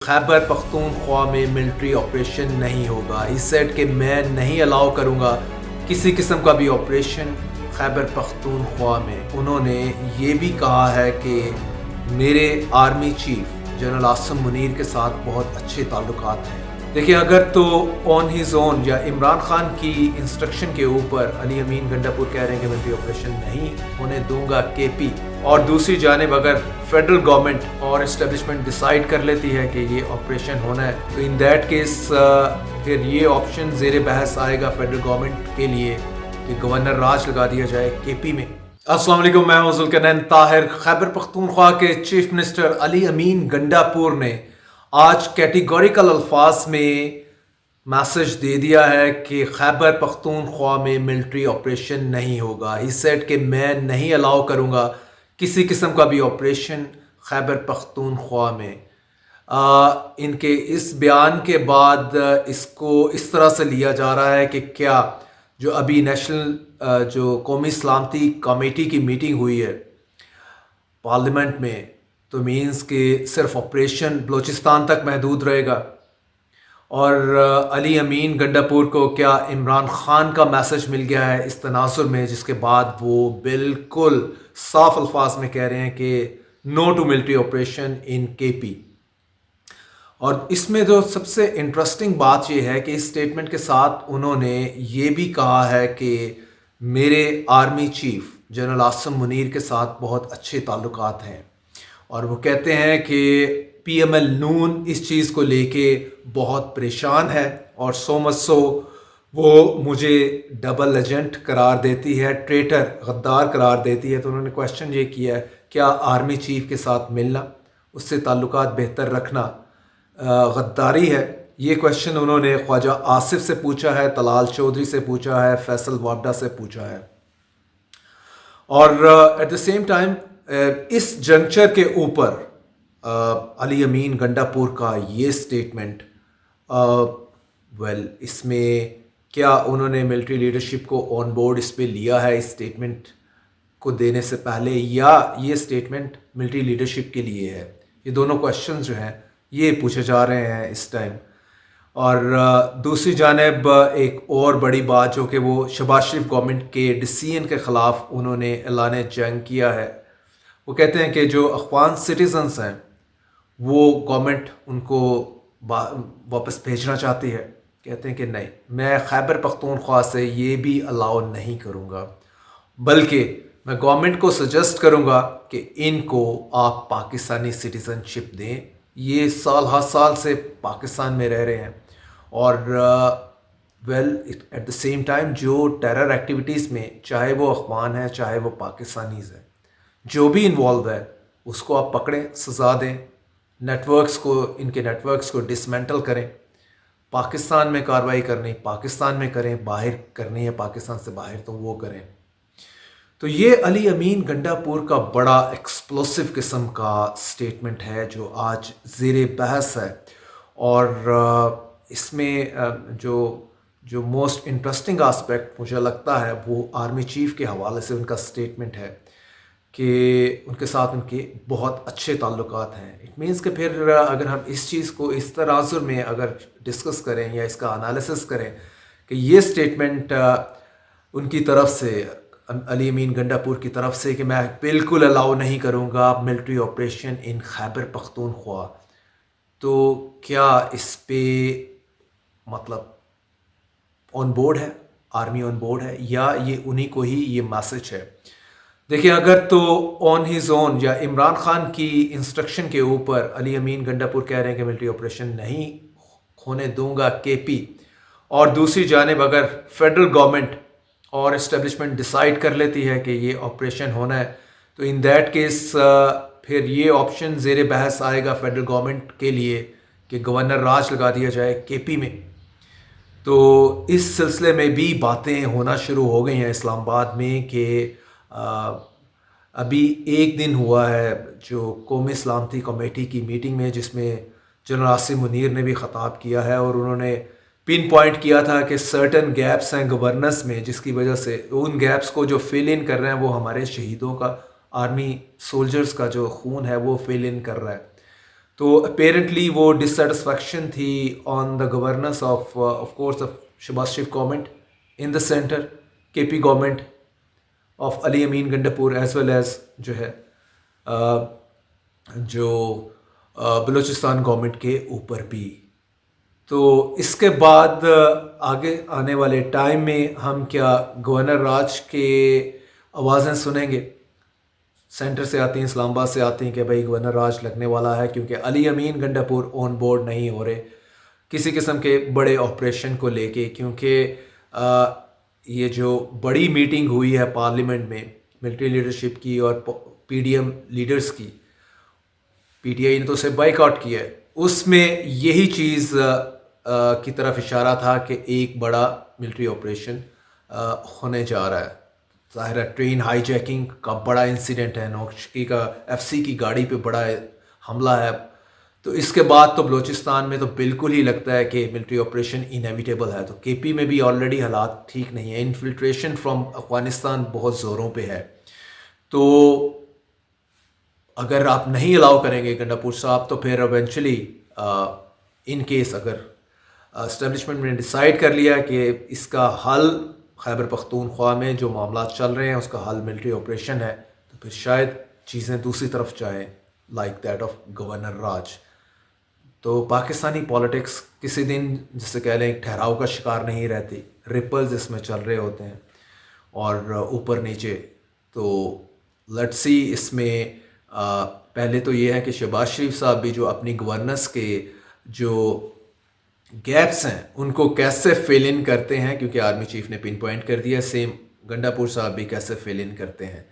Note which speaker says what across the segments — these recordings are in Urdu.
Speaker 1: خیبر پختونخوا میں ملٹری آپریشن نہیں ہوگا. ہی سیڈ کہ میں نہیں الاؤ کروں گا کسی قسم کا بھی آپریشن خیبر پختونخوا میں. انہوں نے یہ بھی کہا ہے کہ میرے army chief general Asim Munir کے ساتھ بہت اچھے تعلقات ہیں. دیکھیں، اگر تو آن ہی زون یا عمران خان کی انسٹرکشن کے اوپر علی امین گنڈا پور کہہ رہے ہیں کہ ملٹری آپریشن نہیں ہونے دوں گا کے پی، اور دوسری جانب اگر فیڈرل گورنمنٹ اور اسٹیبلشمنٹ ڈیسائیڈ کر لیتی ہے کہ یہ آپریشن ہونا ہے، تو ان دیٹ کیس پھر یہ آپشن زیر بحث آئے گا فیڈرل گورنمنٹ کے لیے کہ گورنر راج لگا دیا جائے کے پی میں. السلام علیکم، میں ہوں ذوالقرنین طاہر. خیبر پختونخوا کے چیف منسٹر علی امین گنڈا پور نے آج کیٹیگوریکل الفاظ میں میسج دے دیا ہے کہ خیبر پختونخوا میں ملٹری آپریشن نہیں ہوگا. ہی سیڈ کہ میں نہیں الاؤ کروں گا کسی قسم کا بھی آپریشن خیبر پختونخوا میں. ان کے اس بیان کے بعد اس کو اس طرح سے لیا جا رہا ہے کہ کیا جو ابھی نیشنل جو قومی سلامتی کمیٹی کی میٹنگ ہوئی ہے پارلیمنٹ میں، تو مینس کہ صرف آپریشن بلوچستان تک محدود رہے گا. اور علی امین گنڈا پور کو کیا عمران خان کا میسج مل گیا ہے اس تناظر میں، جس کے بعد وہ بالکل صاف الفاظ میں کہہ رہے ہیں کہ نو ٹو ملٹری آپریشن ان کے پی. اور اس میں جو سب سے انٹرسٹنگ بات یہ ہے کہ اس سٹیٹمنٹ کے ساتھ انہوں نے یہ بھی کہا ہے کہ میرے army chief general Asim Munir کے ساتھ بہت اچھے تعلقات ہیں، اور وہ کہتے ہیں کہ پی ایم ایل نون اس چیز کو لے کے بہت پریشان ہے، اور سو مچ سو وہ مجھے ڈبل ایجنٹ قرار دیتی ہے، ٹریٹر، غدار قرار دیتی ہے. تو انہوں نے کویشچن یہ کیا ہے کیا آرمی چیف کے ساتھ ملنا، اس سے تعلقات بہتر رکھنا غداری ہے؟ یہ کویشچن انہوں نے خواجہ آصف سے پوچھا ہے، طلال چودھری سے پوچھا ہے، فیصل وابڈا سے پوچھا ہے. اور ایٹ دا سیم ٹائم اس جنکچر کے اوپر علی امین گنڈا پور کا یہ سٹیٹمنٹ، اس میں کیا انہوں نے ملٹری لیڈرشپ کو آن بورڈ اس پہ لیا ہے اس سٹیٹمنٹ کو دینے سے پہلے، یا یہ سٹیٹمنٹ ملٹری لیڈرشپ کے لیے ہے؟ یہ دونوں کویشچنز جو ہیں یہ پوچھے جا رہے ہیں اس ٹائم. اور دوسری جانب ایک اور بڑی بات جو کہ وہ شہباز شریف گورنمنٹ کے ڈیسیژن کے خلاف انہوں نے اعلان جنگ کیا ہے. وہ کہتے ہیں کہ جو افغان سٹیزنز ہیں وہ گورنمنٹ ان کو واپس بھیجنا چاہتی ہے. کہتے ہیں کہ نہیں، میں خیبر پختونخوا سے یہ بھی الاؤ نہیں کروں گا، بلکہ میں گورنمنٹ کو سجیسٹ کروں گا کہ ان کو آپ پاکستانی سٹیزن شپ دیں. یہ سال ہر سال سے پاکستان میں رہ رہے ہیں، اور ایٹ دا سیم ٹائم جو ٹیرر ایکٹیویٹیز میں چاہے وہ افغان ہیں چاہے وہ پاکستانیز ہیں، جو بھی انوالو ہے اس کو آپ پکڑیں، سزا دیں، نیٹ ورکس کو، ان کے نیٹ ورکس کو ڈسمینٹل کریں. پاکستان میں کارروائی کرنی پاکستان میں کریں، باہر کرنی ہے پاکستان سے باہر تو وہ کریں. تو یہ علی امین گنڈا پور کا بڑا ایکسپلوسو قسم کا سٹیٹمنٹ ہے جو آج زیر بحث ہے. اور اس میں جو موسٹ انٹرسٹنگ آسپیکٹ مجھے لگتا ہے وہ آرمی چیف کے حوالے سے ان کا سٹیٹمنٹ ہے کہ ان کے ساتھ ان کے بہت اچھے تعلقات ہیں. اٹ مینس کہ پھر اگر ہم اس چیز کو اس تناظر میں اگر ڈسکس کریں یا اس کا انالیسس کریں کہ یہ سٹیٹمنٹ ان کی طرف سے، علی امین گنڈا پور کی طرف سے، کہ میں بالکل الاؤ نہیں کروں گا military operation in Khyber Pakhtunkhwa, تو کیا اس پہ مطلب آن بورڈ ہے، آرمی آن بورڈ ہے، یا یہ انہی کو ہی یہ میسج ہے؟ دیکھیں، اگر تو آن ہی زون یا عمران خان کی انسٹرکشن کے اوپر علی امین گنڈا پور کہہ رہے ہیں کہ ملٹری آپریشن نہیں ہونے دوں گا کے پی، اور دوسری جانب اگر فیڈرل گورنمنٹ اور اسٹیبلشمنٹ ڈیسائیڈ کر لیتی ہے کہ یہ آپریشن ہونا ہے، تو ان دیٹ کیس پھر یہ آپشن زیر بحث آئے گا فیڈرل گورنمنٹ کے لیے کہ گورنر راج لگا دیا جائے کے پی میں. تو اس سلسلے میں بھی باتیں ہونا شروع ہو گئی ہیں اسلام آباد میں کہ ابھی ایک دن ہوا ہے جو قومی سلامتی کمیٹی کی میٹنگ میں، جس میں جنرل عاصم منیر نے بھی خطاب کیا ہے، اور انہوں نے پن پوائنٹ کیا تھا کہ سرٹن گیپس ہیں گورننس میں، جس کی وجہ سے ان گیپس کو جو فل ان کر رہے ہیں وہ ہمارے شہیدوں کا، آرمی سولجرز کا جو خون ہے وہ فل ان کر رہا ہے. تو اپیرنٹلی وہ ڈسسیٹسفیکشن تھی on the governance of course of Shahbaz Sharif government in the centre, K P government of Ali Amin Gandapur as well as جو ہے جو بلوچستان گورنمنٹ کے اوپر بھی. تو اس کے بعد آگے آنے والے ٹائم میں ہم کیا گورنر راج کے آوازیں سنیں گے؟ سینٹر سے آتی ہیں، اسلام آباد سے آتی ہیں کہ بھائی گورنر راج لگنے والا ہے، کیونکہ علی امین گنڈاپور آن بورڈ نہیں ہو رہے کسی قسم کے بڑے آپریشن کو لے کے، کیونکہ یہ جو بڑی میٹنگ ہوئی ہے پارلیمنٹ میں ملٹری لیڈرشپ کی اور پی ڈی ایم لیڈرز کی، پی ٹی آئی نے تو اسے بائیک آؤٹ کیا ہے، اس میں یہی چیز کی طرف اشارہ تھا کہ ایک بڑا ملٹری آپریشن ہونے جا رہا ہے. ظاہر ہے ٹرین ہائی جیکنگ کا بڑا انسیڈنٹ ہے، نوشکی کا ایف سی کی گاڑی پہ بڑا حملہ ہے. تو اس کے بعد تو بلوچستان میں تو بالکل ہی لگتا ہے کہ ملٹری آپریشن انیویٹیبل ہے. تو کے پی میں بھی آلریڈی حالات ٹھیک نہیں ہیں، انفلٹریشن فرام افغانستان بہت زوروں پہ ہے. تو اگر آپ نہیں الاؤ کریں گے گنڈاپور صاحب تو پھر ایونچولی ان کیس اگر اسٹیبلشمنٹ نے ڈیسائیڈ کر لیا کہ اس کا حل خیبر پختونخوا میں جو معاملات چل رہے ہیں اس کا حل ملٹری آپریشن ہے، تو پھر شاید چیزیں دوسری طرف جائیں لائک دیٹ آف گورنر راج. تو پاکستانی پالیٹکس کسی دن جسے کہہ لیں ٹھہراؤ کا شکار نہیں رہتی، ریپلز اس میں چل رہے ہوتے ہیں اور اوپر نیچے. تو لیٹ سی اس میں پہلے تو یہ ہے کہ شہباز شریف صاحب بھی جو اپنی گورننس کے جو گیپس ہیں ان کو کیسے فل ان کرتے ہیں، کیونکہ آرمی چیف نے پن پوائنٹ کر دیا، سیم گنڈاپور صاحب بھی کیسے فل ان کرتے ہیں.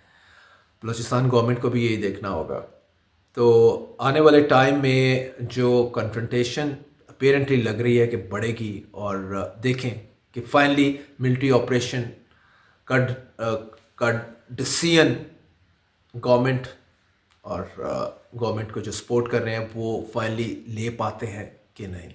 Speaker 1: بلوچستان گورنمنٹ کو بھی یہی دیکھنا ہوگا. تو آنے والے ٹائم میں جو کنفرنٹیشن اپیرنٹلی لگ رہی ہے کہ بڑھے گی، اور دیکھیں کہ فائنلی ملٹری آپریشن کا ڈسیزن گورنمنٹ اور گورنمنٹ کو جو سپورٹ کر رہے ہیں وہ فائنلی لے پاتے ہیں کہ نہیں.